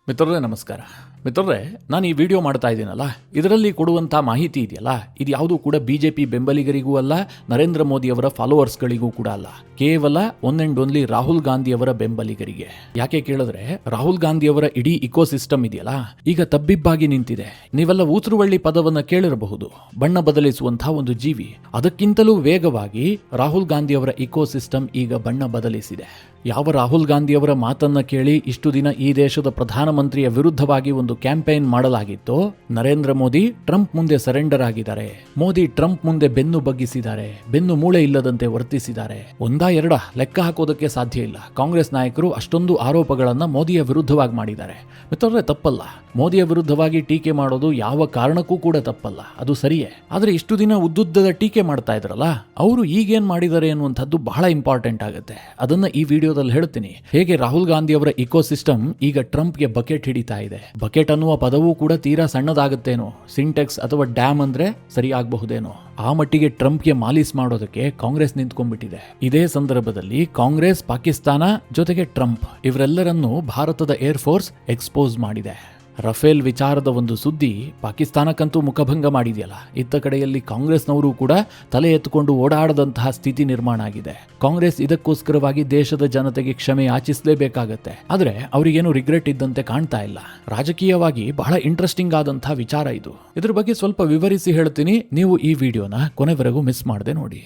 ಮಿತ್ರರೇ ನಮಸ್ಕಾರ. ಮಿತ್ರರೇ, ನಾನು ಈ ವಿಡಿಯೋ ಮಾಡ್ತಾ ಇದ್ದೀನಲ್ಲ, ಇದರಲ್ಲಿ ಕೊಡುವಂಥ ಮಾಹಿತಿ ಇದೆಯಲ್ಲ, ಇದು ಯಾವುದೂ ಕೂಡ ಬಿಜೆಪಿ ಬೆಂಬಲಿಗರಿಗೂ ಅಲ್ಲ, ನರೇಂದ್ರ ಮೋದಿಯವರ ಫಾಲೋವರ್ಸ್ಗಳಿಗೂ ಕೂಡ ಅಲ್ಲ. ಕೇವಲ ಒನ್ ಅಂಡ್ ಓನ್ಲಿ ರಾಹುಲ್ ಗಾಂಧಿಯವರ ಬೆಂಬಲಿಗರಿಗೆ. ಯಾಕೆ ಕೇಳಿದ್ರೆ, ರಾಹುಲ್ ಗಾಂಧಿಯವರ ಇಡೀ ಇಕೋಸಿಸ್ಟಮ್ ಇದೆಯಲ್ಲ, ಈಗ ತಬ್ಬಿಬ್ಬಾಗಿ ನಿಂತಿದೆ. ನೀವೆಲ್ಲ ಊತುರುವಳ್ಳಿ ಪದವನ್ನು ಕೇಳಿರಬಹುದು. ಬಣ್ಣ ಬದಲಿಸುವಂತಹ ಒಂದು ಜೀವಿ. ಅದಕ್ಕಿಂತಲೂ ವೇಗವಾಗಿ ರಾಹುಲ್ ಗಾಂಧಿಯವರ ಇಕೋಸಿಸ್ಟಮ್ ಈಗ ಬಣ್ಣ ಬದಲಿಸಿದೆ. ಯಾವ ರಾಹುಲ್ ಗಾಂಧಿಯವರ ಮಾತನ್ನ ಕೇಳಿ ಇಷ್ಟು ದಿನ ಈ ದೇಶದ ಪ್ರಧಾನಮಂತ್ರಿಯ ವಿರುದ್ಧವಾಗಿ ಒಂದು ಕ್ಯಾಂಪೇನ್ ಮಾಡಲಾಗಿತ್ತು, ನರೇಂದ್ರ ಮೋದಿ ಟ್ರಂಪ್ ಮುಂದೆ ಸರೆಂಡರ್ ಆಗಿದ್ದಾರೆ. ಮೋದಿ ಟ್ರಂಪ್ ಮುಂದೆ ಬೆನ್ನು ಬಗ್ಗಿಸಿದ್ದಾರೆ, ಬೆನ್ನು ಮೂಳೆ ಇಲ್ಲದಂತೆ ವರ್ತಿಸಿದ್ದಾರೆ. ಒಂದಾ ಎರಡ ಲೆಕ್ಕ ಹಾಕೋದಕ್ಕೆ ಸಾಧ್ಯ ಇಲ್ಲ. ಕಾಂಗ್ರೆಸ್ ನಾಯಕರು ಅಷ್ಟೊಂದು ಆರೋಪಗಳನ್ನ ಮೋದಿಯ ವಿರುದ್ಧವಾಗಿ ಮಾಡಿದ್ದಾರೆ. ಮಿತ್ರರೇ, ತಪ್ಪಲ್ಲ. ಮೋದಿಯ ವಿರುದ್ಧವಾಗಿ ಟೀಕೆ ಮಾಡೋದು ಯಾವ ಕಾರಣಕ್ಕೂ ಕೂಡ ತಪ್ಪಲ್ಲ, ಅದು ಸರಿಯೇ. ಆದ್ರೆ ಇಷ್ಟು ದಿನ ಉದ್ದುದ್ದದ ಟೀಕೆ ಮಾಡ್ತಾ ಇದ್ರಲ್ಲ, ಅವರು ಈಗೇನ್ ಮಾಡಿದ್ದಾರೆ ಅನ್ನುವಂಥದ್ದು ಬಹಳ ಇಂಪಾರ್ಟೆಂಟ್ ಆಗುತ್ತೆ. ಅದನ್ನ ಈ ವಿಡಿಯೋದಲ್ಲಿ ಹೇಳ್ತೀನಿ. ಹೇಗೆ ರಾಹುಲ್ ಗಾಂಧಿ ಅವರ ಇಕೋಸಿಸ್ಟಮ್ ಈಗ ಟ್ರಂಪ್ಗೆ ಬಕೆಟ್ ಹಿಡಿತಾ ಇದೆ. ಬಕೆಟ್ ಅನ್ನುವ ಪದವೂ ಕೂಡ ತೀರಾ ಸಣ್ಣದಾಗುತ್ತೇನೋ. ಸಿಂಟೆಕ್ಸ್ ಅಥವಾ ಡ್ಯಾಮ್ ಅಂದ್ರೆ ಸರಿ ಆಗಬಹುದೇನೋ. ಆ ಮಟ್ಟಿಗೆ ಟ್ರಂಪ್ಗೆ ಮಾಲಿಸ್ ಮಾಡೋದಕ್ಕೆ ಕಾಂಗ್ರೆಸ್ ನಿಂತ್ಕೊಂಡ್ಬಿಟ್ಟಿದೆ. ಇದೇ ಸಂದರ್ಭದಲ್ಲಿ ಕಾಂಗ್ರೆಸ್, ಪಾಕಿಸ್ತಾನ ಜೊತೆಗೆ ಟ್ರಂಪ್ ಇವರೆಲ್ಲರನ್ನೂ ಭಾರತದ ಏರ್ ಫೋರ್ಸ್ ಎಕ್ಸ್ಪೋಸ್ ಮಾಡಿದೆ. ರಫೇಲ್ ವಿಚಾರದ ಒಂದು ಸುದ್ದಿ ಪಾಕಿಸ್ತಾನಕ್ಕಂತೂ ಮುಖಭಂಗ ಮಾಡಿದೆಯಲ್ಲ, ಇತ್ತ ಕಡೆಯಲ್ಲಿ ಕಾಂಗ್ರೆಸ್ನವರು ಕೂಡ ತಲೆ ಎತ್ತುಕೊಂಡು ಓಡಾಡದಂತಹ ಸ್ಥಿತಿ ನಿರ್ಮಾಣ ಆಗಿದೆ. ಕಾಂಗ್ರೆಸ್ ಇದಕ್ಕೋಸ್ಕರವಾಗಿ ದೇಶದ ಜನತೆಗೆ ಕ್ಷಮೆ ಯಾಚಿಸಲೇಬೇಕಾಗತ್ತೆ. ಆದ್ರೆ ಅವರಿಗೇನು ರಿಗ್ರೆಟ್ ಇದ್ದಂತೆ ಕಾಣ್ತಾ ಇಲ್ಲ. ರಾಜಕೀಯವಾಗಿ ಬಹಳ ಇಂಟ್ರೆಸ್ಟಿಂಗ್ ಆದಂತಹ ವಿಚಾರ ಇದು. ಇದ್ರ ಬಗ್ಗೆ ಸ್ವಲ್ಪ ವಿವರಿಸಿ ಹೇಳ್ತೀನಿ. ನೀವು ಈ ವಿಡಿಯೋನ ಕೊನೆವರೆಗೂ ಮಿಸ್ ಮಾಡದೆ ನೋಡಿ.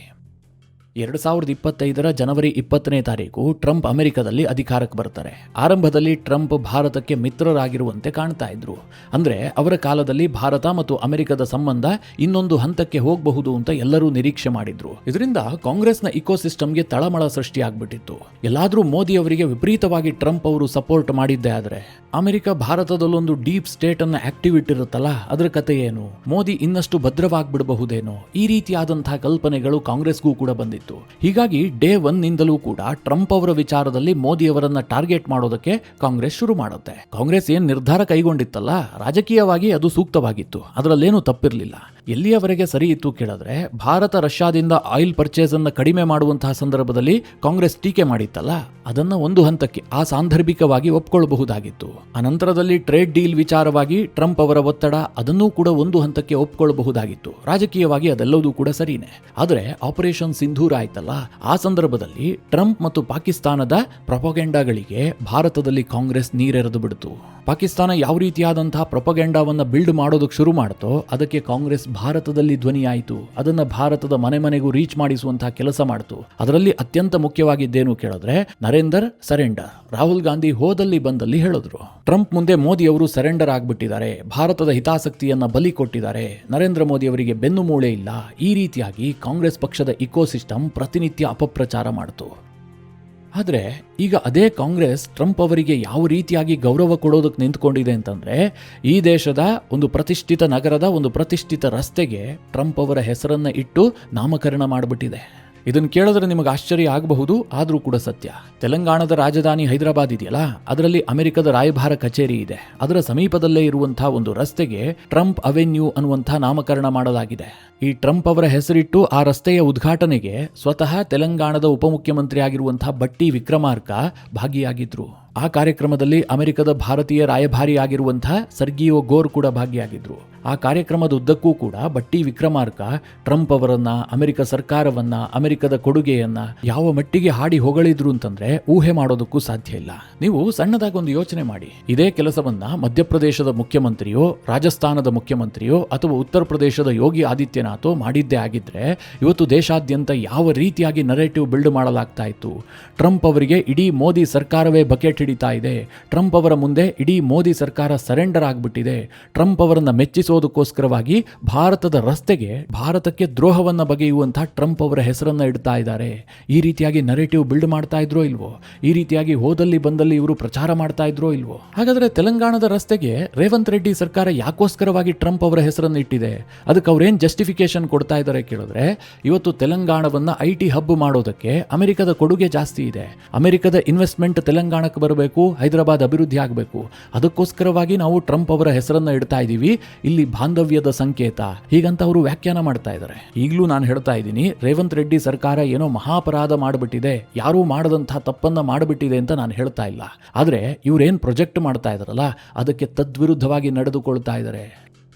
2025 ಜನವರಿ 20ನೇ ತಾರೀಕು ಟ್ರಂಪ್ ಅಮೆರಿಕದಲ್ಲಿ ಅಧಿಕಾರಕ್ಕೆ ಬರ್ತಾರೆ. ಆರಂಭದಲ್ಲಿ ಟ್ರಂಪ್ ಭಾರತಕ್ಕೆ ಮಿತ್ರರಾಗಿರುವಂತೆ ಕಾಣ್ತಾ ಇದ್ರು. ಅಂದ್ರೆ ಅವರ ಕಾಲದಲ್ಲಿ ಭಾರತ ಮತ್ತು ಅಮೆರಿಕದ ಸಂಬಂಧ ಇನ್ನೊಂದು ಹಂತಕ್ಕೆ ಹೋಗಬಹುದು ಅಂತ ಎಲ್ಲರೂ ನಿರೀಕ್ಷೆ ಮಾಡಿದ್ರು. ಇದರಿಂದ ಕಾಂಗ್ರೆಸ್ನ ಇಕೋಸಿಸ್ಟಮ್ಗೆ ತಳಮಳ ಸೃಷ್ಟಿಯಾಗ್ಬಿಟ್ಟಿತ್ತು. ಎಲ್ಲಾದ್ರೂ ಮೋದಿ ಅವರಿಗೆ ವಿಪರೀತವಾಗಿ ಟ್ರಂಪ್ ಅವರು ಸಪೋರ್ಟ್ ಮಾಡಿದ್ದೆ ಆದ್ರೆ ಅಮೆರಿಕ ಭಾರತದಲ್ಲೊಂದು ಡೀಪ್ ಸ್ಟೇಟ್ ಅನ್ನ ಆಕ್ಟಿವ್ ಇಟ್ಟಿರುತ್ತಲ್ಲ, ಅದರ ಕತೆ ಏನು? ಮೋದಿ ಇನ್ನಷ್ಟು ಭದ್ರವಾಗ್ಬಿಡಬಹುದೇನೋ? ಈ ರೀತಿಯಾದಂತಹ ಕಲ್ಪನೆಗಳು ಕಾಂಗ್ರೆಸ್ಗೂ ಕೂಡ ಬಂದಿತ್ತು. ಹೀಗಾಗಿ ಡೇ 1 ನಿಂದಲೂ ಕೂಡ ಟ್ರಂಪ್ ಅವರ ವಿಚಾರದಲ್ಲಿ ಮೋದಿ ಅವರನ್ನ ಟಾರ್ಗೆಟ್ ಮಾಡೋದಕ್ಕೆ ಕಾಂಗ್ರೆಸ್ ಶುರು ಮಾಡುತ್ತೆ. ಕಾಂಗ್ರೆಸ್ ಏನ್ ನಿರ್ಧಾರ ಕೈಗೊಂಡಿತ್ತಲ್ಲ, ರಾಜಕೀಯವಾಗಿ ಅದು ಸೂಕ್ತವಾಗಿತ್ತು, ಅದರಲ್ಲೇನೂ ತಪ್ಪಿರಲಿಲ್ಲ. ಎಲ್ಲಿಯವರೆಗೆ ಸರಿ ಇತ್ತು ಕೇಳಿದ್ರೆ, ಭಾರತ ರಷ್ಯಾದಿಂದ ಆಯಿಲ್ ಪರ್ಚೇಸ್ ಅನ್ನ ಕಡಿಮೆ ಮಾಡುವಂತಹ ಸಂದರ್ಭದಲ್ಲಿ ಕಾಂಗ್ರೆಸ್ ಟೀಕೆ ಮಾಡಿತ್ತಲ್ಲ, ಅದನ್ನ ಒಂದು ಹಂತಕ್ಕೆ ಆ ಸಾಂದರ್ಭಿಕವಾಗಿ ಒಪ್ಕೊಳ್ಳಬಹುದಾಗಿತ್ತು. ಅನಂತರದಲ್ಲಿ ಟ್ರೇಡ್ ಡೀಲ್ ವಿಚಾರವಾಗಿ ಟ್ರಂಪ್ ಅವರ ಒತ್ತಡ, ಅದನ್ನೂ ಕೂಡ ಒಂದು ಹಂತಕ್ಕೆ ಒಪ್ಕೊಳ್ಳಬಹುದಾಗಿತ್ತು. ರಾಜಕೀಯವಾಗಿ ಅದೆಲ್ಲವೂ ಕೂಡ ಸರಿನೇ. ಆದ್ರೆ ಆಪರೇಷನ್ ಸಿಂಧೂರ ಆಯ್ತಲ್ಲ, ಆ ಸಂದರ್ಭದಲ್ಲಿ ಟ್ರಂಪ್ ಮತ್ತು ಪಾಕಿಸ್ತಾನದ ಪ್ರೊಪಗೆಂಡಾಗಳಿಗೆ ಭಾರತದಲ್ಲಿ ಕಾಂಗ್ರೆಸ್ ನೀರೆರೆದು ಬಿಡ್ತು. ಪಾಕಿಸ್ತಾನ ಯಾವ ರೀತಿಯಾದಂತಹ ಪ್ರೊಪಗೆಂಡಾವನ್ನ ಬಿಲ್ಡ್ ಮಾಡೋದಕ್ಕೆ ಶುರು ಮಾಡ್ತೋ, ಅದಕ್ಕೆ ಕಾಂಗ್ರೆಸ್ ಭಾರತದಲ್ಲಿ ಧ್ವನಿಯಾಯಿತು. ಅದನ್ನ ಭಾರತದ ಮನೆ ಮನೆಗೂ ರೀಚ್ ಮಾಡಿಸುವಂತಹ ಕೆಲಸ ಮಾಡ್ತು. ಅದರಲ್ಲಿ ಅತ್ಯಂತ ಮುಖ್ಯವಾಗಿದ್ದೇನು ಕೇಳಿದ್ರೆ, ನರೇಂದರ್ ಸರೆಂಡರ್. ರಾಹುಲ್ ಗಾಂಧಿ ಹೋದಲ್ಲಿ ಬಂದಲ್ಲಿ ಹೇಳಿದ್ರು, ಟ್ರಂಪ್ ಮುಂದೆ ಮೋದಿ ಅವರು ಸರೆಂಡರ್ ಆಗ್ಬಿಟ್ಟಿದ್ದಾರೆ, ಭಾರತದ ಹಿತಾಸಕ್ತಿಯನ್ನ ಬಲಿ ಕೊಟ್ಟಿದ್ದಾರೆ, ನರೇಂದ್ರ ಮೋದಿ ಅವರಿಗೆ ಬೆನ್ನು ಮೂಳೆ ಇಲ್ಲ. ಈ ರೀತಿಯಾಗಿ ಕಾಂಗ್ರೆಸ್ ಪಕ್ಷದ ಇಕೋಸಿಸ್ಟಮ್ ಪ್ರತಿನಿತ್ಯ ಅಪಪ್ರಚಾರ ಮಾಡಿತು. ಆದ್ರೆ ಈಗ ಅದೇ ಕಾಂಗ್ರೆಸ್ ಟ್ರಂಪ್ ಅವರಿಗೆ ಯಾವ ರೀತಿಯಾಗಿ ಗೌರವ ಕೊಡೋದಕ್ಕೆ ನಿಂತ್ಕೊಂಡಿದೆ ಅಂತಂದ್ರೆ, ಈ ದೇಶದ ಒಂದು ಪ್ರತಿಷ್ಠಿತ ನಗರದ ಒಂದು ಪ್ರತಿಷ್ಠಿತ ರಸ್ತೆಗೆ ಟ್ರಂಪ್ ಅವರ ಹೆಸರನ್ನ ಇಟ್ಟು ನಾಮಕರಣ ಮಾಡಿಬಿಟ್ಟಿದೆ. ಇದನ್ನು ಕೇಳಿದ್ರೆ ನಿಮಗೆ ಆಶ್ಚರ್ಯ ಆಗಬಹುದು, ಆದರೂ ಕೂಡ ಸತ್ಯ. ತೆಲಂಗಾಣದ ರಾಜಧಾನಿ ಹೈದರಾಬಾದ್ ಇದೆಯಲ್ಲ, ಅದರಲ್ಲಿ ಅಮೆರಿಕದ ರಾಯಭಾರ ಕಚೇರಿ ಇದೆ. ಅದರ ಸಮೀಪದಲ್ಲೇ ಇರುವಂತಹ ಒಂದು ರಸ್ತೆಗೆ ಟ್ರಂಪ್ ಅವೆನ್ಯೂ ಅನ್ನುವಂತಹ ನಾಮಕರಣ ಮಾಡಲಾಗಿದೆ. ಈ ಟ್ರಂಪ್ ಅವರ ಹೆಸರಿಟ್ಟು ಆ ರಸ್ತೆಯ ಉದ್ಘಾಟನೆಗೆ ಸ್ವತಃ ತೆಲಂಗಾಣದ ಉಪಮುಖ್ಯಮಂತ್ರಿ ಆಗಿರುವಂತಹ ಬಟ್ಟಿ ವಿಕ್ರಮಾರ್ಕ ಭಾಗಿಯಾಗಿದ್ರು. ಆ ಕಾರ್ಯಕ್ರಮದಲ್ಲಿ ಅಮೆರಿಕದ ಭಾರತೀಯ ರಾಯಭಾರಿ ಆಗಿರುವಂತಹ ಸರ್ಗಿಯೋ ಗೋರ್ ಕೂಡ ಭಾಗಿಯಾಗಿದ್ರು. ಆ ಕಾರ್ಯಕ್ರಮದ ಉದ್ದಕ್ಕೂ ಕೂಡ ಬಟ್ಟಿ ವಿಕ್ರಮಾರ್ಕ ಟ್ರಂಪ್ ಅವರನ್ನ, ಅಮೆರಿಕ ಸರ್ಕಾರವನ್ನ, ಅಮೆರಿಕದ ಕೊಡುಗೆಯನ್ನ ಯಾವ ಮಟ್ಟಿಗೆ ಹಾಡಿ ಹೊಗಳಿದ್ರು ಅಂತಂದ್ರೆ ಊಹೆ ಮಾಡೋದಕ್ಕೂ ಸಾಧ್ಯ ಇಲ್ಲ. ನೀವು ಸಣ್ಣದಾಗಿ ಒಂದು ಯೋಚನೆ ಮಾಡಿ. ಇದೇ ಕೆಲಸವನ್ನ ಮಧ್ಯಪ್ರದೇಶದ ಮುಖ್ಯಮಂತ್ರಿಯೋ, ರಾಜಸ್ಥಾನದ ಮುಖ್ಯಮಂತ್ರಿಯೋ ಅಥವಾ ಉತ್ತರ ಪ್ರದೇಶದ ಯೋಗಿ ಆದಿತ್ಯನಾಥೋ ಮಾಡಿದ್ದೇ ಆಗಿದ್ರೆ ಇವತ್ತು ದೇಶಾದ್ಯಂತ ಯಾವ ರೀತಿಯಾಗಿ ನರೇಟಿವ್ ಬಿಲ್ಡ್ ಮಾಡಲಾಗ್ತಾ ಇತ್ತು. ಟ್ರಂಪ್ ಅವರಿಗೆ ಇಡೀ ಮೋದಿ ಸರ್ಕಾರವೇ ಬಕೆಟ್ ಹಿಡಿತಾ ಇದೆ, ಟ್ರಂಪ್ ಅವರ ಮುಂದೆ ಇಡೀ ಮೋದಿ ಸರ್ಕಾರ ಸರೆಂಡರ್ ಆಗ್ಬಿಟ್ಟಿದೆ, ಟ್ರಂಪ್ ಅವರನ್ನ ಮೆಚ್ಚಿಸೋದಕ್ಕೋಸ್ಕರವಾಗಿ ಭಾರತದ ರಸ್ತೆಗೆ ಭಾರತಕ್ಕೆ ದ್ರೋಹವನ್ನ ಬಗೆಯುವಂತಹ ಟ್ರಂಪ್ ಅವರ ಹೆಸರನ್ನ ಇಡ್ತಾ ಇದ್ದಾರೆ. ಈ ರೀತಿಯಾಗಿ ನರೇಟಿವ್ ಬಿಲ್ಡ್ ಮಾಡ್ತಾ ಇದ್ರೋ ಇಲ್ವೋ? ಈ ರೀತಿಯಾಗಿ ಹೋದಲ್ಲಿ ಬಂದಲ್ಲಿ ಇವರು ಪ್ರಚಾರ ಮಾಡ್ತಾ ಇದ್ರೋ ಇಲ್ವೋ? ಹಾಗಾದ್ರೆ ತೆಲಂಗಾಣದ ರಸ್ತೆಗೆ ರೇವಂತ್ ರೆಡ್ಡಿ ಸರ್ಕಾರ ಯಾಕೋಸ್ಕರವಾಗಿ ಟ್ರಂಪ್ ಅವರ ಹೆಸರನ್ನು ಇಟ್ಟಿದೆ? ಅದಕ್ಕೆ ಅವ್ರೇನ್ ಜಸ್ಟಿಫಿಕೇಶನ್ ಕೊಡ್ತಾ ಇದ್ದಾರೆ ಕೇಳಿದ್ರೆ, ಇವತ್ತು ತೆಲಂಗಾಣವನ್ನ IT ಹಬ್ ಮಾಡೋದಕ್ಕೆ ಅಮೆರಿಕದ ಕೊಡುಗೆ ಜಾಸ್ತಿ ಇದೆ. ಅಮೆರಿಕದ ಇನ್ವೆಸ್ಟ್ಮೆಂಟ್ ತೆಲಂಗಾಣಕ್ಕೆ ಕಟ್ಟಬೇಕು, ಹೈದರಾಬಾದ್ ಅಭಿವೃದ್ಧಿ ಆಗಬೇಕು, ಅದಕ್ಕೋಸ್ಕರವಾಗಿ ನಾವು ಟ್ರಂಪ್ ಅವರ ಹೆಸರನ್ನ ಇಡ್ತಾ ಇದ್ದೀವಿ, ಇಲ್ಲಿ ಬಾಂಧವ್ಯದ ಸಂಕೇತ ಹೀಗಂತ ಅವರು ವ್ಯಾಖ್ಯಾನ ಮಾಡ್ತಾ ಇದ್ದಾರೆ. ಈಗಲೂ ನಾನು ಹೇಳ್ತಾ ಇದ್ದೀನಿ, ರೇವಂತ್ ರೆಡ್ಡಿ ಸರ್ಕಾರ ಏನೋ ಮಹಾಪರಾಧ ಮಾಡಿಬಿಟ್ಟಿದೆ, ಯಾರೂ ಮಾಡದಂತಹ ತಪ್ಪನ್ನ ಮಾಡಿಬಿಟ್ಟಿದೆ ಅಂತ ನಾನು ಹೇಳ್ತಾ ಇಲ್ಲ. ಆದರೆ ಇವರೇನು ಪ್ರೊಜೆಕ್ಟ್ ಮಾಡ್ತಾ ಇದಾರಲ್ಲ ಅದಕ್ಕೆ ತದ್ವಿರುದ್ಧವಾಗಿ ನಡೆದುಕೊಳ್ತಾ ಇದ್ದಾರೆ.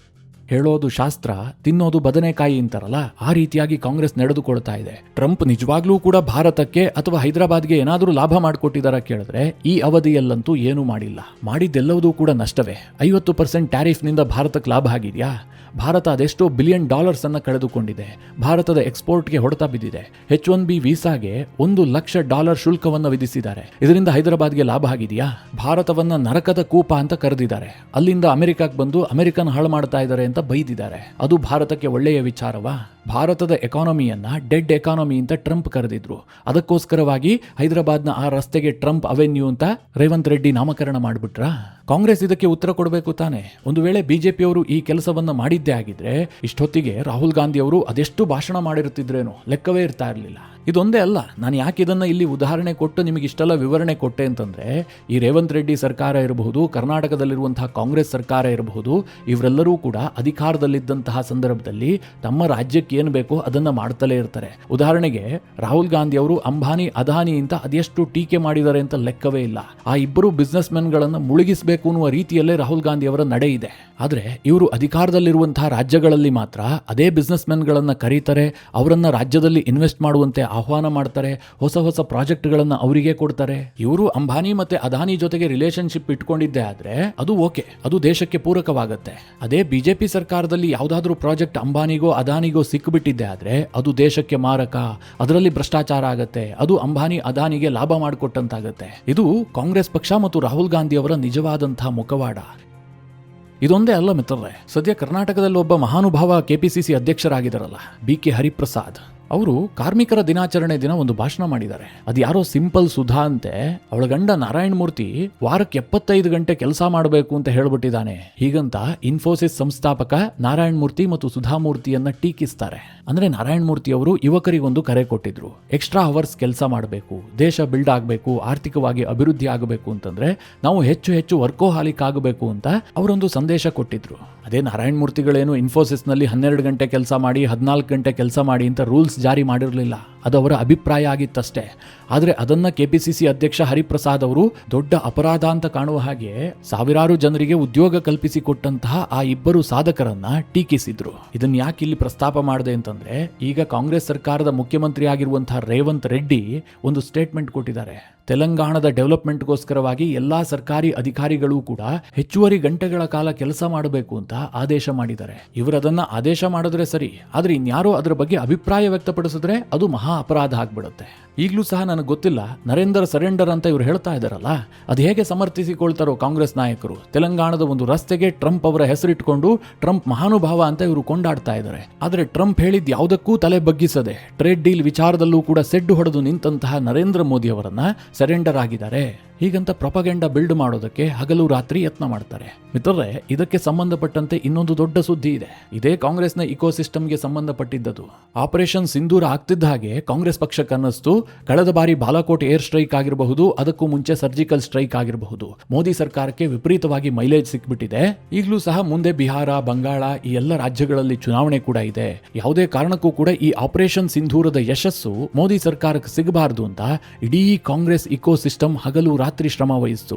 ಹೇಳೋದು ಶಾಸ್ತ್ರ, ತಿನ್ನೋದು ಬದನೆಕಾಯಿ ಅಂತಾರಲ್ಲ, ಆ ರೀತಿಯಾಗಿ ಕಾಂಗ್ರೆಸ್ ನಡೆದುಕೊಳ್ತಾ ಇದೆ. ಟ್ರಂಪ್ ನಿಜವಾಗ್ಲೂ ಕೂಡ ಭಾರತಕ್ಕೆ ಅಥವಾ ಹೈದರಾಬಾದ್ಗೆ ಏನಾದರೂ ಲಾಭ ಮಾಡಿಕೊಟ್ಟಿದಾರ ಕೇಳಿದ್ರೆ ಈ ಅವಧಿಯಲ್ಲಂತೂ ಏನೂ ಮಾಡಿಲ್ಲ. ಮಾಡಿದ್ದೆಲ್ಲವೂ ಕೂಡ ನಷ್ಟವೇ. 50% ಟ್ಯಾರಿಫ್ನಿಂದ ಭಾರತಕ್ಕೆ ಲಾಭ ಆಗಿದೆಯಾ? ಭಾರತ ಅದೆಷ್ಟೋ $1 ಬಿಲಿಯನ್ ಅನ್ನ ಕಳೆದುಕೊಂಡಿದೆ. ಭಾರತದ ಎಕ್ಸ್ಪೋರ್ಟ್ಗೆ ಹೊಡೆತ ಬಿದ್ದಿದೆ. H1B ವೀಸಾಗೆ $1,00,000 ಶುಲ್ಕವನ್ನು ವಿಧಿಸಿದ್ದಾರೆ. ಇದರಿಂದ ಹೈದರಾಬಾದ್ಗೆ ಲಾಭ ಆಗಿದೆಯಾ? ಭಾರತವನ್ನ ನರಕದ ಕೂಪ ಅಂತ ಕರೆದಿದ್ದಾರೆ. ಅಲ್ಲಿಂದ ಅಮೆರಿಕಕ್ಕೆ ಬಂದು ಅಮೆರಿಕನ್ ಹಾಳು ಮಾಡ್ತಾ ಇದ್ದಾರೆ ಅಂತ ಬೈದಿದ್ದಾರೆ. ಅದು ಭಾರತಕ್ಕೆ ಒಳ್ಳೆಯ ವಿಚಾರವಾ? ಭಾರತದ ಎಕಾನಮಿಯನ್ನ ಡೆಡ್ ಎಕಾನಮಿ ಅಂತ ಟ್ರಂಪ್ ಕರೆದಿದ್ರು. ಅದಕ್ಕೋಸ್ಕರವಾಗಿ ಹೈದರಾಬಾದ್ನ ಆ ರಸ್ತೆಗೆ ಟ್ರಂಪ್ ಅವೆನ್ಯೂ ಅಂತ ರೇವಂತ್ ರೆಡ್ಡಿ ನಾಮಕರಣ ಮಾಡಿಬಿಟ್ರ? ಕಾಂಗ್ರೆಸ್ ಇದಕ್ಕೆ ಉತ್ತರ ಕೊಡಬೇಕು ತಾನೆ. ಒಂದು ವೇಳೆ ಬಿಜೆಪಿಯವರು ಈ ಕೆಲಸವನ್ನ ಮಾಡಿದ್ದೇ ಆಗಿದ್ರೆ ಇಷ್ಟೊತ್ತಿಗೆ ರಾಹುಲ್ ಗಾಂಧಿ ಅವರು ಅದೆಷ್ಟು ಭಾಷಣ ಮಾಡಿರುತ್ತಿದ್ರೇನೋ ಲೆಕ್ಕವೇ ಇರ್ತಾ ಇರಲಿಲ್ಲ. ಇದೊಂದೇ ಅಲ್ಲ, ನಾನು ಯಾಕೆ ಇದನ್ನ ಇಲ್ಲಿ ಉದಾಹರಣೆ ಕೊಟ್ಟು ನಿಮಗೆ ಇಷ್ಟೆಲ್ಲ ವಿವರಣೆ ಕೊಟ್ಟೆ ಅಂತಂದ್ರೆ, ಈ ರೇವಂತ್ ರೆಡ್ಡಿ ಸರ್ಕಾರ ಇರಬಹುದು, ಕರ್ನಾಟಕದಲ್ಲಿರುವಂತಹ ಕಾಂಗ್ರೆಸ್ ಸರ್ಕಾರ ಇರಬಹುದು, ಇವರೆಲ್ಲರೂ ಕೂಡ ಅಧಿಕಾರದಲ್ಲಿದ್ದಂತಹ ಸಂದರ್ಭದಲ್ಲಿ ತಮ್ಮ ರಾಜ್ಯಕ್ಕೆ ಏನು ಬೇಕೋ ಅದನ್ನ ಮಾಡ್ತಲೇ ಇರ್ತಾರೆ. ಉದಾಹರಣೆಗೆ ರಾಹುಲ್ ಗಾಂಧಿ ಅವರು ಅಂಬಾನಿ ಅದಾನಿ ಅಂತ ಅದೆಷ್ಟು ಟೀಕೆ ಮಾಡಿದ್ದಾರೆ ಅಂತ ಲೆಕ್ಕವೇ ಇಲ್ಲ. ಆ ಇಬ್ಬರು ಬಿಸ್ನೆಸ್ ಮೆನ್ಗಳನ್ನ ಮುಳುಗಿಸಬೇಕು ಅನ್ನುವ ರೀತಿಯಲ್ಲೇ ರಾಹುಲ್ ಗಾಂಧಿ ಅವರ ನಡೆ ಇದೆ. ಆದ್ರೆ ಇವರು ಅಧಿಕಾರದಲ್ಲಿರುವಂತಹ ರಾಜ್ಯಗಳಲ್ಲಿ ಮಾತ್ರ ಅದೇ ಬಿಸ್ನೆಸ್ ಮೆನ್ಗಳನ್ನ ಕರೀತಾರೆ, ಅವರನ್ನ ರಾಜ್ಯದಲ್ಲಿ ಇನ್ವೆಸ್ಟ್ ಮಾಡುವಂತೆ ಆಹ್ವಾನ ಮಾಡ್ತಾರೆ, ಹೊಸ ಹೊಸ ಪ್ರಾಜೆಕ್ಟ್ಗಳನ್ನ ಅವರಿಗೆ ಕೊಡ್ತಾರೆ. ಇವರು ಅಂಬಾನಿ ಮತ್ತೆ ಅದಾನಿ ಜೊತೆಗೆ ರಿಲೇಶನ್ಶಿಪ್ ಇಟ್ಕೊಂಡಿದ್ದೆ ಆದ್ರೆ ಅದು ಓಕೆ, ಅದು ದೇಶಕ್ಕೆ ಪೂರಕವಾಗುತ್ತೆ. ಅದೇ ಬಿಜೆಪಿ ಸರ್ಕಾರದಲ್ಲಿ ಯಾವುದಾದ್ರೂ ಪ್ರಾಜೆಕ್ಟ್ ಅಂಬಾನಿಗೋ ಅದಾನಿಗೋ ಸಿಕ್ಕಿಬಿಟ್ಟಿದ್ದೆ ಆದ್ರೆ ಅದು ದೇಶಕ್ಕೆ ಮಾರಕ, ಅದರಲ್ಲಿ ಭ್ರಷ್ಟಾಚಾರ ಆಗತ್ತೆ, ಅದು ಅಂಬಾನಿ ಅದಾನಿಗೆ ಲಾಭ ಮಾಡಿಕೊಟ್ಟಂತಾಗತ್ತೆ. ಇದು ಕಾಂಗ್ರೆಸ್ ಪಕ್ಷ ಮತ್ತು ರಾಹುಲ್ ಗಾಂಧಿ ಅವರ ನಿಜವಾದಂತಹ ಮುಖವಾಡ. ಇದೊಂದೇ ಅಲ್ಲ ಮಿತ್ರರೇ, ಸದ್ಯ ಕರ್ನಾಟಕದಲ್ಲಿ ಒಬ್ಬ ಮಹಾನುಭಾವ ಕೆಪಿಸಿಸಿ ಅಧ್ಯಕ್ಷರಾಗಿದ್ದಾರಲ್ಲ, BK ಹರಿಪ್ರಸಾದ್, ಅವರು ಕಾರ್ಮಿಕರ ದಿನಾಚರಣೆ ದಿನ ಒಂದು ಭಾಷಣ ಮಾಡಿದ್ದಾರೆ. ಅದು ಯಾರೋ ಸಿಂಪಲ್ ಸುಧಾ ಅಂತೆ, ಅವಳ ಗಂಡ ನಾರಾಯಣ ಮೂರ್ತಿ ವಾರಕ್ಕೆ 75 ಗಂಟೆ ಕೆಲಸ ಮಾಡಬೇಕು ಅಂತ ಹೇಳ್ಬಿಟ್ಟಿದ್ದಾನೆ. ಹೀಗಂತ ಇನ್ಫೋಸಿಸ್ ಸಂಸ್ಥಾಪಕ ನಾರಾಯಣ ಮೂರ್ತಿ ಮತ್ತು ಸುಧಾ ಮೂರ್ತಿಯನ್ನ ಟೀಕಿಸ್ತಾರೆ. ಅಂದ್ರೆ ನಾರಾಯಣ ಮೂರ್ತಿ ಅವರು ಯುವಕರಿಗೊಂದು ಕರೆ ಕೊಟ್ಟಿದ್ರು, ಎಕ್ಸ್ಟ್ರಾ ಅವರ್ಸ್ ಕೆಲಸ ಮಾಡಬೇಕು, ದೇಶ ಬಿಲ್ಡ್ ಆಗಬೇಕು, ಆರ್ಥಿಕವಾಗಿ ಅಭಿವೃದ್ಧಿ ಆಗಬೇಕು ಅಂತಂದ್ರೆ ನಾವು ಹೆಚ್ಚು ಹೆಚ್ಚು ವರ್ಕೋಹಾಲಿಕ್ ಆಗಬೇಕು ಅಂತ ಅವರೊಂದು ಸಂದೇಶ ಕೊಟ್ಟಿದ್ರು. ಅದೇ ನಾರಾಯಣ ಮೂರ್ತಿಗಳೇನು ಇನ್ಫೋಸಿಸ್ ನಲ್ಲಿ 12 ಗಂಟೆ ಕೆಲಸ ಮಾಡಿ 14 ಗಂಟೆ ಕೆಲಸ ಮಾಡಿ ಅಂತ ರೂಲ್ಸ್ ಜಾರಿ ಮಾಡಿರಲಿಲ್ಲ. ಅದು ಅವರ ಅಭಿಪ್ರಾಯ ಆಗಿತ್ತಷ್ಟೇ. ಆದರೆ ಅದನ್ನ ಕೆಪಿಸಿಸಿ ಅಧ್ಯಕ್ಷ ಹರಿಪ್ರಸಾದ್ ಅವರು ದೊಡ್ಡ ಅಪರಾಧ ಅಂತ ಕಾಣುವ ಹಾಗೆ ಸಾವಿರಾರು ಜನರಿಗೆ ಉದ್ಯೋಗ ಕಲ್ಪಿಸಿಕೊಟ್ಟಂತಹ ಆ ಇಬ್ಬರು ಸಾಧಕರನ್ನ ಟೀಕಿಸಿದ್ರು. ಇದನ್ನ ಯಾಕೆ ಇಲ್ಲಿ ಪ್ರಸ್ತಾಪ ಮಾಡಿದೆ ಅಂತಂದ್ರೆ, ಈಗ ಕಾಂಗ್ರೆಸ್ ಸರ್ಕಾರದ ಮುಖ್ಯಮಂತ್ರಿ ಆಗಿರುವಂತಹ ರೇವಂತ್ ರೆಡ್ಡಿ ಒಂದು ಸ್ಟೇಟ್ಮೆಂಟ್ ಕೊಟ್ಟಿದ್ದಾರೆ. ತೆಲಂಗಾಣದ ಡೆವಲಪ್ಮೆಂಟ್ಗೋಸ್ಕರವಾಗಿ ಎಲ್ಲಾ ಸರ್ಕಾರಿ ಅಧಿಕಾರಿಗಳು ಕೂಡ ಹೆಚ್ಚುವರಿ ಗಂಟೆಗಳ ಕಾಲ ಕೆಲಸ ಮಾಡಬೇಕು ಅಂತ ಆದೇಶ ಮಾಡಿದ್ದಾರೆ. ಇವರದನ್ನ ಆದೇಶ ಮಾಡಿದ್ರೆ ಸರಿ, ಆದ್ರೆ ಇನ್ಯಾರೋ ಅದರ ಬಗ್ಗೆ ಅಭಿಪ್ರಾಯ ವ್ಯಕ್ತಪಡಿಸಿದ್ರೆ ಅದು ಮಹಾ ಅಪರಾಧ ಆಗ್ಬಿಡುತ್ತೆ. ಈಗಲೂ ಸಹ ನನಗೆ ಗೊತ್ತಿಲ್ಲ, ನರೇಂದ್ರ ಸರೆಂಡರ್ ಅಂತ ಇವರು ಹೇಳ್ತಾ ಇದ್ದಾರಲ್ಲ, ಅದು ಹೇಗೆ ಸಮರ್ಥಿಸಿಕೊಳ್ತಾರೋ ಕಾಂಗ್ರೆಸ್ ನಾಯಕರು. ತೆಲಂಗಾಣದ ಒಂದು ರಸ್ತೆಗೆ ಟ್ರಂಪ್ ಅವರ ಹೆಸರಿಟ್ಕೊಂಡು ಟ್ರಂಪ್ ಮಹಾನುಭಾವ ಅಂತ ಇವರು ಕೊಂಡಾಡ್ತಾ ಇದ್ದಾರೆ. ಆದ್ರೆ ಟ್ರಂಪ್ ಹೇಳಿದ ಯಾವುದಕ್ಕೂ ತಲೆ ಬಗ್ಗಿಸದೆ ಟ್ರೇಡ್ ಡೀಲ್ ವಿಚಾರದಲ್ಲೂ ಕೂಡ ಸೆಡ್ಡು ಹೊಡೆದು ನಿಂತಹ ನರೇಂದ್ರ ಮೋದಿ ಅವರನ್ನ ಸರೆಂಡರ್ ಆಗಿದ್ದಾರೆ ಹೀಗಂತ ಪ್ರೊಪಗೆಂಡ ಬಿಲ್ಡ್ ಮಾಡೋದಕ್ಕೆ ಹಗಲು ರಾತ್ರಿ ಯತ್ನ ಮಾಡ್ತಾರೆ. ಮಿತ್ರರೇ, ಇದಕ್ಕೆ ಸಂಬಂಧಪಟ್ಟಂತೆ ಇನ್ನೊಂದು ದೊಡ್ಡ ಸುದ್ದಿ ಇದೆ. ಇದೇ ಕಾಂಗ್ರೆಸ್ನ ಇಕೋಸಿಸ್ಟಮ್ಗೆ ಸಂಬಂಧಪಟ್ಟಿದ್ದದು. ಆಪರೇಷನ್ ಸಿಂಧೂರ ಆಗ್ತಿದ್ದ ಹಾಗೆ ಕಾಂಗ್ರೆಸ್ ಪಕ್ಷಕ್ಕೆ ಅನ್ನಿಸ್ತು, ಕಳೆದ ಬಾರಿ ಬಾಲಾಕೋಟ್ ಏರ್ ಸ್ಟ್ರೈಕ್ ಆಗಿರಬಹುದು, ಅದಕ್ಕೂ ಮುಂಚೆ ಸರ್ಜಿಕಲ್ ಸ್ಟ್ರೈಕ್ ಆಗಿರಬಹುದು, ಮೋದಿ ಸರ್ಕಾರಕ್ಕೆ ವಿಪರೀತವಾಗಿ ಮೈಲೇಜ್ ಸಿಕ್ಬಿಟ್ಟಿದೆ. ಈಗಲೂ ಸಹ ಮುಂದೆ ಬಿಹಾರ, ಬಂಗಾಳ ಈ ಎಲ್ಲ ರಾಜ್ಯಗಳಲ್ಲಿ ಚುನಾವಣೆ ಕೂಡ ಇದೆ. ಯಾವುದೇ ಕಾರಣಕ್ಕೂ ಕೂಡ ಈ ಆಪರೇಷನ್ ಸಿಂಧೂರದ ಯಶಸ್ಸು ಮೋದಿ ಸರ್ಕಾರಕ್ಕೆ ಸಿಗಬಾರದು ಅಂತ ಇಡೀ ಕಾಂಗ್ರೆಸ್ ಇಕೋಸಿಸ್ಟಮ್ ಹಗಲು ರಾತ್ರಿ ಶ್ರಮ ವಹಿಸಿತು.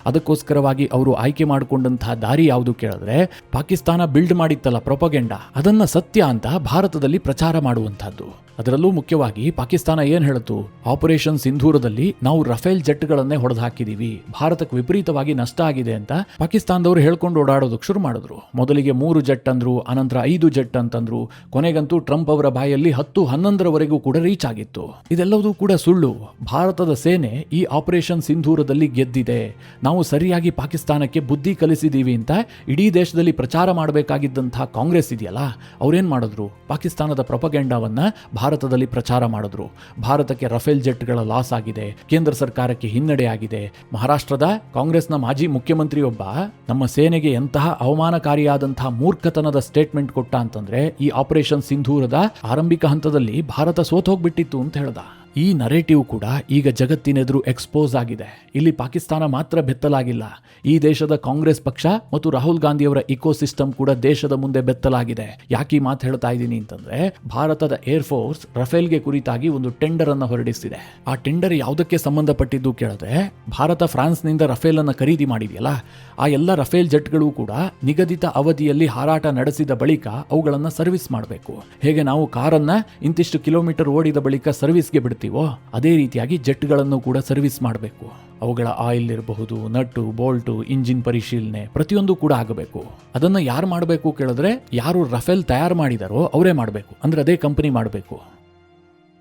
ಅದಕ್ಕೋಸ್ಕರವಾಗಿ ಅವರು ಆಯ್ಕೆ ಮಾಡಿಕೊಂಡಂತಹ ದಾರಿ ಯಾವುದು ಕೇಳಿದ್ರೆ, ಪಾಕಿಸ್ತಾನ ಬಿಲ್ಡ್ ಮಾಡಿತ್ತಲ್ಲ ಪ್ರೊಪಗೆಂಡ, ಅದನ್ನ ಸತ್ಯ ಅಂತ ಭಾರತದಲ್ಲಿ ಪ್ರಚಾರ ಮಾಡುವಂತಹದ್ದು. ಅದರಲ್ಲೂ ಮುಖ್ಯವಾಗಿ ಪಾಕಿಸ್ತಾನ ಏನ್ ಹೇಳಿತು, ಆಪರೇಷನ್ ಸಿಂಧೂರದಲ್ಲಿ ನಾವು ರಫೇಲ್ ಜೆಟ್ಗಳನ್ನೇ ಹೊಡೆದು ಹಾಕಿದೀವಿ, ಭಾರತಕ್ಕೆ ವಿಪರೀತವಾಗಿ ನಷ್ಟ ಆಗಿದೆ ಅಂತ ಪಾಕಿಸ್ತಾನದವರು ಹೇಳ್ಕೊಂಡು ಓಡಾಡೋದಕ್ಕೆ ಶುರು ಮಾಡಿದ್ರು. ಮೊದಲಿಗೆ 3 ಜೆಟ್ ಅಂದ್ರು, ಅನಂತರ 5 ಜೆಟ್ ಅಂತಂದ್ರು, ಕೊನೆಗಂತೂ ಟ್ರಂಪ್ ಅವರ ಬಾಯಲ್ಲಿ 10-11 ಕೂಡ ರೀಚ್ ಆಗಿತ್ತು. ಇದೆಲ್ಲವೂ ಕೂಡ ಸುಳ್ಳು. ಭಾರತದ ಸೇನೆ ಈ ಆಪರೇಷನ್ ಸಿಂಧೂರದಲ್ಲಿ ಗೆದ್ದಿದೆ, ನಾವು ಸರಿಯಾಗಿ ಪಾಕಿಸ್ತಾನಕ್ಕೆ ಬುದ್ಧಿ ಕಲಿಸಿದೀವಿ ಅಂತ ಇಡೀ ದೇಶದಲ್ಲಿ ಪ್ರಚಾರ ಮಾಡಬೇಕಾಗಿದ್ದಂತಹ ಕಾಂಗ್ರೆಸ್ ಇದೆಯಲ್ಲ, ಅವ್ರೇನ್ ಮಾಡಿದ್ರು, ಪಾಕಿಸ್ತಾನದ ಪ್ರೊಪಗೆಂಡಾವನ್ನ ಭಾರತದಲ್ಲಿ ಪ್ರಚಾರ ಮಾಡಿದ್ರು. ಭಾರತಕ್ಕೆ ರಫೇಲ್ ಜೆಟ್ಗಳ ಲಾಸ್ ಆಗಿದೆ, ಕೇಂದ್ರ ಸರ್ಕಾರಕ್ಕೆ ಹಿನ್ನಡೆ ಆಗಿದೆ. ಮಹಾರಾಷ್ಟ್ರದ ಕಾಂಗ್ರೆಸ್ನ ಮಾಜಿ ಮುಖ್ಯಮಂತ್ರಿಯೊಬ್ಬ ನಮ್ಮ ಸೇನೆಗೆ ಎಂತಹ ಅವಮಾನಕಾರಿಯಾದಂತಹ ಮೂರ್ಖತನದ ಸ್ಟೇಟ್ಮೆಂಟ್ ಕೊಟ್ಟ ಅಂತಂದ್ರೆ, ಈ ಆಪರೇಷನ್ ಸಿಂಧೂರದ ಆರಂಭಿಕ ಹಂತದಲ್ಲಿ ಭಾರತ ಸೋತೋಗ್ಬಿಟ್ಟಿತ್ತು ಅಂತ ಹೇಳ್ದ. ಈ ನರೇಟಿವ್ ಕೂಡ ಈಗ ಜಗತ್ತಿನೆದುರು ಎಕ್ಸ್ಪೋಸ್ ಆಗಿದೆ. ಇಲ್ಲಿ ಪಾಕಿಸ್ತಾನ ಮಾತ್ರ ಬೆತ್ತಲಾಗಿಲ್ಲ, ಈ ದೇಶದ ಕಾಂಗ್ರೆಸ್ ಪಕ್ಷ ಮತ್ತು ರಾಹುಲ್ ಗಾಂಧಿಯವರ ಇಕೋಸಿಸ್ಟಮ್ ಕೂಡ ದೇಶದ ಮುಂದೆ ಬೆತ್ತಲಾಗಿದೆ. ಯಾಕೆ ಈ ಮಾತು ಹೇಳ್ತಾ ಇದ್ದೀನಿ ಅಂತಂದ್ರೆ, ಭಾರತದ ಏರ್ಫೋರ್ಸ್ ರಫೇಲ್ಗೆ ಕುರಿತಾಗಿ ಒಂದು ಟೆಂಡರ್ ಅನ್ನು ಹೊರಡಿಸಿದೆ. ಆ ಟೆಂಡರ್ ಯಾವುದಕ್ಕೆ ಸಂಬಂಧಪಟ್ಟಿದ್ದು ಕೇಳಿದ್ರೆ, ಭಾರತ ಫ್ರಾನ್ಸ್ನಿಂದ ರಫೇಲ್ ಅನ್ನು ಖರೀದಿ ಮಾಡಿದೆಯಲ್ಲ, ಆ ಎಲ್ಲ ರಫೇಲ್ ಜೆಟ್ಗಳು ಕೂಡ ನಿಗದಿತ ಅವಧಿಯಲ್ಲಿ ಹಾರಾಟ ನಡೆಸಿದ ಬಳಿಕ ಅವುಗಳನ್ನು ಸರ್ವಿಸ್ ಮಾಡಬೇಕು. ಹೇಗೆ ನಾವು ಕಾರನ್ನ ಇಂತಿಷ್ಟು ಕಿಲೋಮೀಟರ್ ಓಡಿದ ಬಳಿಕ ಸರ್ವಿಸ್ಗೆ ಬಿಡ್ತೀವೋ, ಅದೇ ರೀತಿಯಾಗಿ ಜೆಟ್ಗಳನ್ನು ಕೂಡ ಸರ್ವಿಸ್ ಮಾಡಬೇಕು. ಅವುಗಳ ಆಯಿಲ್ ಇರಬಹುದು, ನಟ್ಟು ಬೋಲ್ಟು, ಇಂಜಿನ್ ಪರಿಶೀಲನೆ ಪ್ರತಿಯೊಂದು ಕೂಡ ಆಗಬೇಕು. ಅದನ್ನು ಯಾರು ಮಾಡಬೇಕು ಕೇಳಿದ್ರೆ, ಯಾರು ರಫೇಲ್ ತಯಾರು ಮಾಡಿದಾರೋ ಅವರೇ ಮಾಡಬೇಕು, ಅಂದ್ರೆ ಅದೇ ಕಂಪನಿ ಮಾಡಬೇಕು.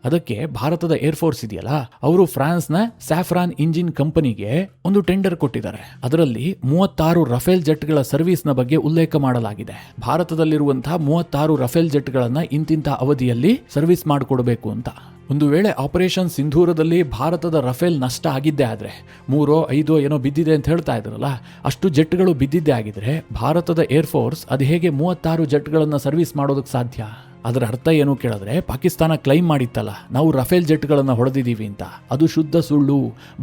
ಅದಕ್ಕೆ ಭಾರತದ ಏರ್ಫೋರ್ಸ್ ಇದೆಯಲ್ಲ, ಅವರು ಫ್ರಾನ್ಸ್ನ ಸ್ಯಾಫ್ರಾನ್ ಇಂಜಿನ್ ಕಂಪನಿಗೆ ಒಂದು ಟೆಂಡರ್ ಕೊಟ್ಟಿದ್ದಾರೆ. ಅದರಲ್ಲಿ 36 ರಫೇಲ್ ಜೆಟ್ಗಳ ಸರ್ವಿಸ್ನ ಬಗ್ಗೆ ಉಲ್ಲೇಖ ಮಾಡಲಾಗಿದೆ. ಭಾರತದಲ್ಲಿರುವಂತಹ 36 ರಫೇಲ್ ಜೆಟ್ಗಳನ್ನ ಇಂತಿಂತ ಅವಧಿಯಲ್ಲಿ ಸರ್ವಿಸ್ ಮಾಡಿಕೊಡಬೇಕು ಅಂತ. ಒಂದು ವೇಳೆ ಆಪರೇಷನ್ ಸಿಂಧೂರದಲ್ಲಿ ಭಾರತದ ರಫೇಲ್ ನಷ್ಟ ಆಗಿದ್ದೇ ಆದ್ರೆ, 3-5 ಏನೋ ಬಿದ್ದಿದೆ ಅಂತ ಹೇಳ್ತಾ ಇದ್ರಲ್ಲ, ಅಷ್ಟು ಜೆಟ್ಗಳು ಬಿದ್ದಿದ್ದೇ ಆಗಿದ್ರೆ ಭಾರತದ ಏರ್ಫೋರ್ಸ್ ಅದು ಹೇಗೆ 36 ಜೆಟ್ಗಳನ್ನ ಸರ್ವಿಸ್ ಮಾಡೋದಕ್ಕೆ ಸಾಧ್ಯ? ಅದರ ಅರ್ಥ ಏನು ಕೇಳಿದ್ರೆ, ಪಾಕಿಸ್ತಾನ ಕ್ಲೈಮ್ ಮಾಡಿತ್ತಲ್ಲ ನಾವು ರಫೇಲ್ ಜೆಟ್ಗಳನ್ನು ಹೊಡೆದಿದ್ದೀವಿ ಅಂತ, ಅದು ಶುದ್ಧ ಸುಳ್ಳು.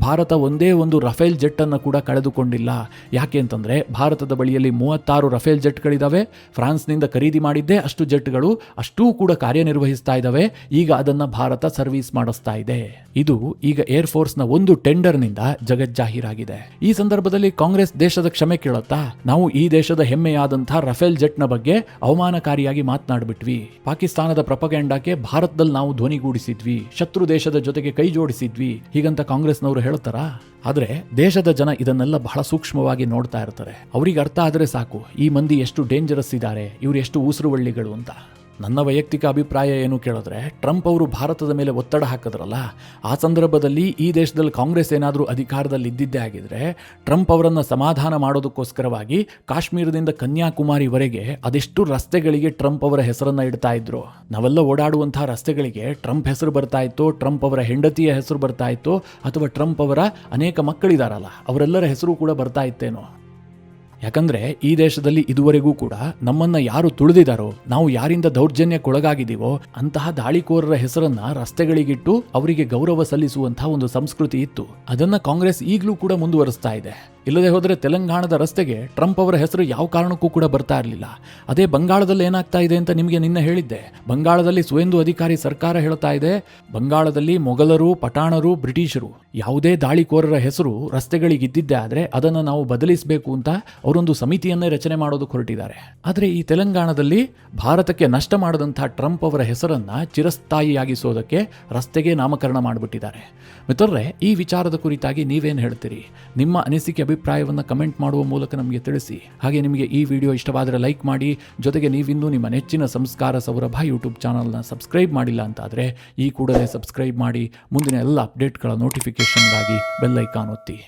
ಭಾರತ ಒಂದೇ ಒಂದು ರಫೇಲ್ ಜೆಟ್ ಅನ್ನು ಕೂಡ ಕಳೆದುಕೊಂಡಿಲ್ಲ. ಯಾಕೆ ಅಂತಂದ್ರೆ, ಭಾರತದ ಬಳಿಯಲ್ಲಿ 36 ರಫೇಲ್ ಜೆಟ್ಗಳಿದಾವೆ. ಫ್ರಾನ್ಸ್ನಿಂದ ಖರೀದಿ ಮಾಡಿದ್ದೇ ಅಷ್ಟು ಜೆಟ್ಗಳು, ಅಷ್ಟೂ ಕೂಡ ಕಾರ್ಯನಿರ್ವಹಿಸ್ತಾ ಇದ್ದಾವೆ. ಈಗ ಅದನ್ನ ಭಾರತ ಸರ್ವಿಸ್ ಮಾಡಿಸ್ತಾ ಇದೆ. ಇದು ಈಗ ಏರ್ಫೋರ್ಸ್ನ ಒಂದು ಟೆಂಡರ್ನಿಂದ ಜಗಜ್ಜಾಹೀರಾಗಿದೆ. ಈ ಸಂದರ್ಭದಲ್ಲಿ ಕಾಂಗ್ರೆಸ್ ದೇಶದ ಕ್ಷಮೆ ಕೇಳುತ್ತಾ? ನಾವು ಈ ದೇಶದ ಹೆಮ್ಮೆಯಾದಂತಹ ರಫೇಲ್ ಜೆಟ್ನ ಬಗ್ಗೆ ಅವಮಾನಕಾರಿಯಾಗಿ ಮಾತನಾಡ್ಬಿಟ್ವಿ. ಪಾಕಿಸ್ತಾನದ ಪ್ರಪಗಂಡಕ್ಕೆ ಭಾರತದಲ್ಲಿ ನಾವು ಧ್ವನಿಗೂಡಿಸಿದ್ವಿ, ಶತ್ರು ದೇಶದ ಜೊತೆಗೆ ಕೈ ಜೋಡಿಸಿದ್ವಿ, ಹೀಗಂತ ಕಾಂಗ್ರೆಸ್ನವರು ಹೇಳ್ತಾರಾ? ಆದ್ರೆ ದೇಶದ ಜನ ಇದನ್ನೆಲ್ಲ ಬಹಳ ಸೂಕ್ಷ್ಮವಾಗಿ ನೋಡ್ತಾ ಇರ್ತಾರೆ. ಅವ್ರಿಗೆ ಅರ್ಥ ಆದ್ರೆ ಸಾಕು, ಈ ಮಂದಿ ಎಷ್ಟು ಡೇಂಜರಸ್ ಇದ್ದಾರೆ, ಇವ್ರು ಎಷ್ಟು ಉಸಿರುವಳ್ಳಿಗಳು ಅಂತ. ನನ್ನ ವೈಯಕ್ತಿಕ ಅಭಿಪ್ರಾಯ ಏನು ಕೇಳಿದ್ರೆ, ಟ್ರಂಪ್ ಅವರು ಭಾರತದ ಮೇಲೆ ಒತ್ತಡ ಹಾಕಿದ್ರಲ್ಲ, ಆ ಸಂದರ್ಭದಲ್ಲಿ ಈ ದೇಶದಲ್ಲಿ ಕಾಂಗ್ರೆಸ್ ಏನಾದರೂ ಅಧಿಕಾರದಲ್ಲಿ ಇದ್ದಿದ್ದೇ ಆಗಿದ್ರೆ, ಟ್ರಂಪ್ ಅವರನ್ನು ಸಮಾಧಾನ ಮಾಡೋದಕ್ಕೋಸ್ಕರವಾಗಿ ಕಾಶ್ಮೀರದಿಂದ ಕನ್ಯಾಕುಮಾರಿವರೆಗೆ ಅದೆಷ್ಟು ರಸ್ತೆಗಳಿಗೆ ಟ್ರಂಪ್ ಅವರ ಹೆಸರನ್ನ ಇಡ್ತಾ ಇದ್ರು. ನಾವೆಲ್ಲ ಓಡಾಡುವಂತಹ ರಸ್ತೆಗಳಿಗೆ ಟ್ರಂಪ್ ಹೆಸರು ಬರ್ತಾ ಇತ್ತು, ಟ್ರಂಪ್ ಅವರ ಹೆಂಡತಿಯ ಹೆಸರು ಬರ್ತಾ ಇತ್ತು, ಅಥವಾ ಟ್ರಂಪ್ ಅವರ ಅನೇಕ ಮಕ್ಕಳಿದಾರಲ್ಲ ಅವರೆಲ್ಲರ ಹೆಸರು ಕೂಡ ಬರ್ತಾ ಇತ್ತೇನೋ. ಯಾಕಂದ್ರೆ ಈ ದೇಶದಲ್ಲಿ ಇದುವರೆಗೂ ಕೂಡ ನಮ್ಮನ್ನ ಯಾರು ತುಳಿದಿದ್ದಾರೋ, ನಾವು ಯಾರಿಂದ ದೌರ್ಜನ್ಯಕ್ಕೊಳಗಾಗಿದ್ದೀವೋ ಅಂತಹ ದಾಳಿಕೋರರ ಹೆಸರನ್ನ ರಸ್ತೆಗಳಿಗಿಟ್ಟು ಅವರಿಗೆ ಗೌರವ ಸಲ್ಲಿಸುವಂತಹ ಒಂದು ಸಂಸ್ಕೃತಿ ಇತ್ತು. ಅದನ್ನ ಕಾಂಗ್ರೆಸ್ ಈಗಲೂ ಕೂಡ ಮುಂದುವರಿಸ್ತಾ ಇದೆ. ಇಲ್ಲದೆ ಹೋದರೆ ತೆಲಂಗಾಣದ ರಸ್ತೆಗೆ ಟ್ರಂಪ್ ಅವರ ಹೆಸರು ಯಾವ ಕಾರಣಕ್ಕೂ ಕೂಡ ಬರ್ತಾ ಇರಲಿಲ್ಲ. ಅದೇ ಬಂಗಾಳದಲ್ಲಿ ಏನಾಗ್ತಾ ಇದೆ ಅಂತ ನಿಮಗೆ ನಿನ್ನೆ ಹೇಳಿದ್ದೆ. ಬಂಗಾಳದಲ್ಲಿ ಸುವೇಂದು ಅಧಿಕಾರಿ ಸರ್ಕಾರ ಹೇಳ್ತಾ ಇದೆ, ಬಂಗಾಳದಲ್ಲಿ ಮೊಘಲರು, ಪಠಾಣರು, ಬ್ರಿಟಿಷರು ಯಾವುದೇ ದಾಳಿಕೋರರ ಹೆಸರು ರಸ್ತೆಗಳಿಗಿದ್ದಿದ್ದೇ ಆದರೆ ಅದನ್ನು ನಾವು ಬದಲಿಸಬೇಕು ಅಂತ ಅವರೊಂದು ಸಮಿತಿಯನ್ನೇ ರಚನೆ ಮಾಡೋದಕ್ಕೆ ಹೊರಟಿದ್ದಾರೆ. ಆದರೆ ಈ ತೆಲಂಗಾಣದಲ್ಲಿ ಭಾರತಕ್ಕೆ ನಷ್ಟ ಮಾಡಿದಂತಹ ಟ್ರಂಪ್ ಅವರ ಹೆಸರನ್ನ ಚಿರಸ್ಥಾಯಿಯಾಗಿಸೋದಕ್ಕೆ ರಸ್ತೆಗೆ ನಾಮಕರಣ ಮಾಡಿಬಿಟ್ಟಿದ್ದಾರೆ. ಮಿತ್ರರೇ, ಈ ವಿಚಾರದ ಕುರಿತಾಗಿ ನೀವೇನು ಹೇಳ್ತೀರಿ? ನಿಮ್ಮ ಅನಿಸಿಕೆ ಅಭಿಪ್ರಾಯವನ್ನು ಕಮೆಂಟ್ ಮಾಡುವ ಮೂಲಕ ನಮಗೆ ತಿಳಿಸಿ. ಹಾಗೆ ನಿಮಗೆ ಈ ವಿಡಿಯೋ ಇಷ್ಟವಾದರೆ ಲೈಕ್ ಮಾಡಿ. ಜೊತೆಗೆ ನೀವಿನ್ನೂ ನಿಮ್ಮ ನೆಚ್ಚಿನ ಸಂಸ್ಕಾರ ಸೌರಭ ಯೂಟ್ಯೂಬ್ ಚಾನಲ್ನ ಸಬ್ಸ್ಕ್ರೈಬ್ ಮಾಡಿಲ್ಲ ಅಂತಾದರೆ ಈ ಕೂಡಲೇ ಸಬ್ಸ್ಕ್ರೈಬ್ ಮಾಡಿ. ಮುಂದಿನ ಎಲ್ಲ ಅಪ್ಡೇಟ್ಗಳ ನೋಟಿಫಿಕೇಷನ್ಗಾಗಿ ಬೆಲ್ ಐಕಾನ್ ಒತ್ತಿ.